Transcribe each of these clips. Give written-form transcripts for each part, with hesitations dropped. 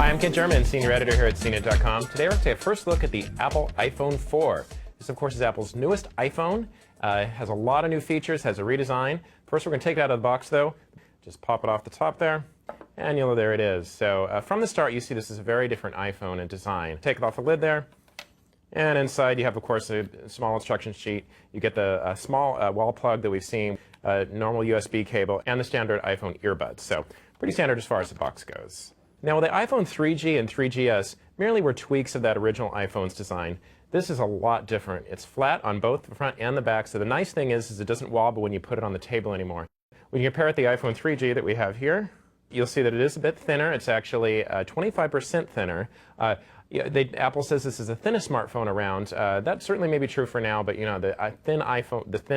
Hi, I'm Kent German, Senior Editor here at CNET.com. Today we're going to take a first look at the Apple iPhone 4. This, of course, is Apple's newest iPhone. It has a lot of new features, has a redesign. First, we're going to take it out of the box, though. Just pop it off the top there, and there it is. So from the start, you see this is a very different iPhone in design. Take it off the lid there, and inside you have, of course, a small instruction sheet. You get the small wall plug that we've seen, normal USB cable, and the standard iPhone earbuds. So pretty standard as far as the box goes. Now, the iPhone 3G and 3GS merely were tweaks of that original iPhone's design. This is a lot different. It's flat on both the front and the back, so the nice thing is it doesn't wobble when you put it on the table anymore. When you compare it to the iPhone 3G that we have here, you'll see that it is a bit thinner. It's actually 25% thinner. Apple says this is the thinnest smartphone around. That certainly may be true for now, but the thin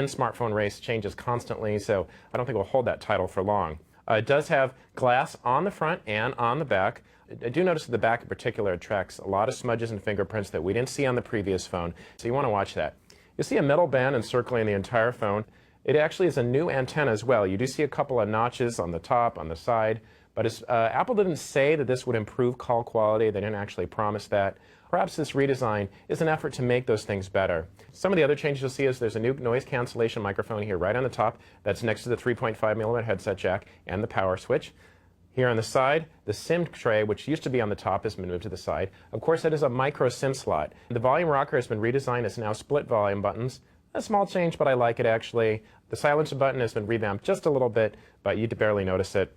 smartphone race changes constantly, so I don't think we'll hold that title for long. It does have glass on the front and on the back. I do notice that the back in particular attracts a lot of smudges and fingerprints that we didn't see on the previous phone, so you want to watch that. You'll see a metal band encircling the entire phone. It actually is a new antenna as well. You do see a couple of notches on the top, on the side, but Apple didn't say that this would improve call quality. They didn't actually promise that. Perhaps this redesign is an effort to make those things better. Some of the other changes you'll see is there's a new noise cancellation microphone here right on the top that's next to the 3.5mm headset jack and the power switch. Here on the side, the SIM tray, which used to be on the top, has been moved to the side. Of course, that is a micro SIM slot. The volume rocker has been redesigned. It's now split volume buttons. A small change, but I like it actually. The silencer button has been revamped just a little bit, but you'd barely notice it.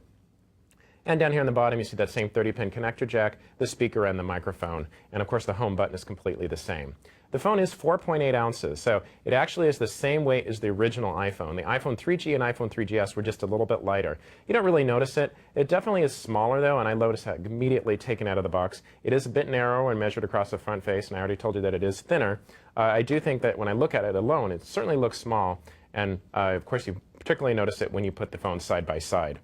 And down here on the bottom, you see that same 30-pin connector jack, the speaker, and the microphone. And of course, the home button is completely the same. The phone is 4.8 ounces, so it actually is the same weight as the original iPhone. The iPhone 3G and iPhone 3GS were just a little bit lighter. You don't really notice it. It definitely is smaller, though, and I noticed that immediately taken out of the box. It is a bit narrower and measured across the front face, and I already told you that it is thinner. I do think that when I look at it alone, it certainly looks small, and of course, you particularly notice it when you put the phones side by side.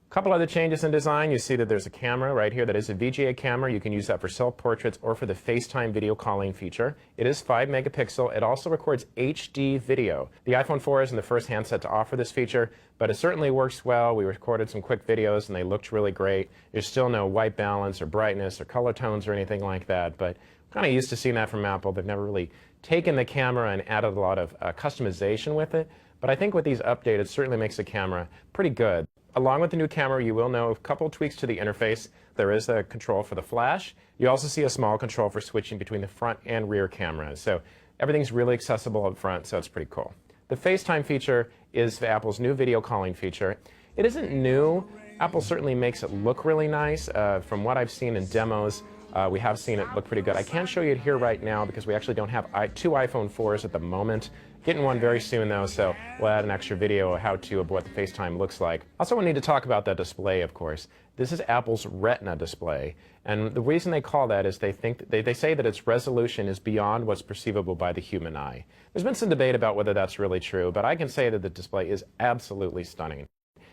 A couple other changes in design. You see that there's a camera right here that is a VGA camera. You can use that for self-portraits or for the FaceTime video calling feature. It is 5 megapixel. It also records HD video. The iPhone 4 isn't the first handset to offer this feature, but it certainly works well. We recorded some quick videos and they looked really great. There's still no white balance or brightness or color tones or anything like that, but I'm kind of used to seeing that from Apple. They've never really taken the camera and added a lot of customization with it, but I think with these updates, it certainly makes the camera pretty good. Along with the new camera, you will know a couple tweaks to the interface. There is a control for the flash. You also see a small control for switching between the front and rear cameras. So everything's really accessible up front, so it's pretty cool. The FaceTime feature is Apple's new video calling feature. It isn't new. Apple certainly makes it look really nice. From what I've seen in demos, we have seen it look pretty good. I can't show you it here right now because we actually don't have two iPhone 4s at the moment. Getting one very soon, though, so we'll add an extra video of how-to of what the FaceTime looks like. Also, we need to talk about that display, of course. This is Apple's Retina display, and the reason they call that is they say that its resolution is beyond what's perceivable by the human eye. There's been some debate about whether that's really true, but I can say that the display is absolutely stunning.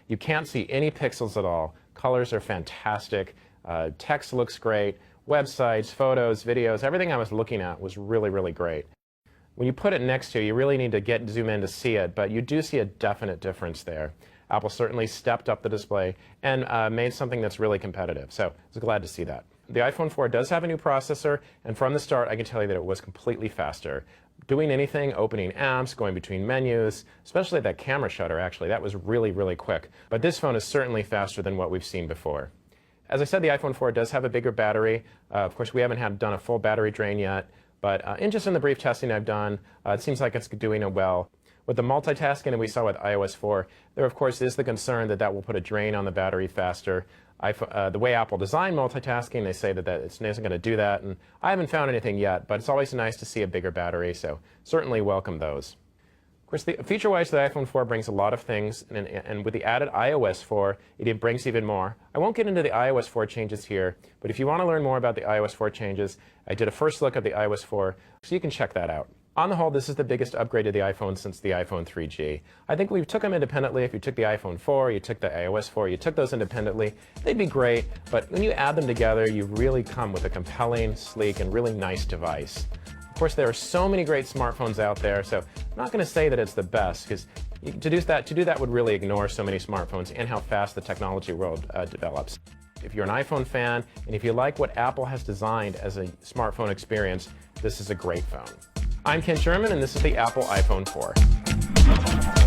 You can't see any pixels at all. Colors are fantastic. Text looks great. Websites, photos, videos, everything I was looking at was really, really great. When you put it next to you really need to zoom in to see it, but you do see a definite difference there. Apple certainly stepped up the display and made something that's really competitive, so I was glad to see that. The iPhone 4 does have a new processor, and from the start I can tell you that it was completely faster. Doing anything, opening apps, going between menus, especially that camera shutter actually, that was really, really quick. But this phone is certainly faster than what we've seen before. As I said, the iPhone 4 does have a bigger battery. Of course, we haven't done a full battery drain yet. But just in the brief testing I've done, it seems like it's doing it well. With the multitasking that we saw with iOS 4, there of course is the concern that that will put a drain on the battery faster. The way Apple designed multitasking, they say that it isn't going to do that, and I haven't found anything yet, but it's always nice to see a bigger battery, so certainly welcome those. Of course, feature-wise, the iPhone 4 brings a lot of things, and with the added iOS 4, it brings even more. I won't get into the iOS 4 changes here, but if you want to learn more about the iOS 4 changes, I did a first look at the iOS 4, so you can check that out. On the whole, this is the biggest upgrade to the iPhone since the iPhone 3G. I think we took them independently. If you took the iPhone 4, you took the iOS 4, you took those independently, they'd be great, but when you add them together, you really come with a compelling, sleek, and really nice device. Of course, there are so many great smartphones out there, so I'm not going to say that it's the best, because to do that would really ignore so many smartphones and how fast the technology world develops. If you're an iPhone fan, and if you like what Apple has designed as a smartphone experience, this is a great phone. I'm Ken Sherman, and this is the Apple iPhone 4.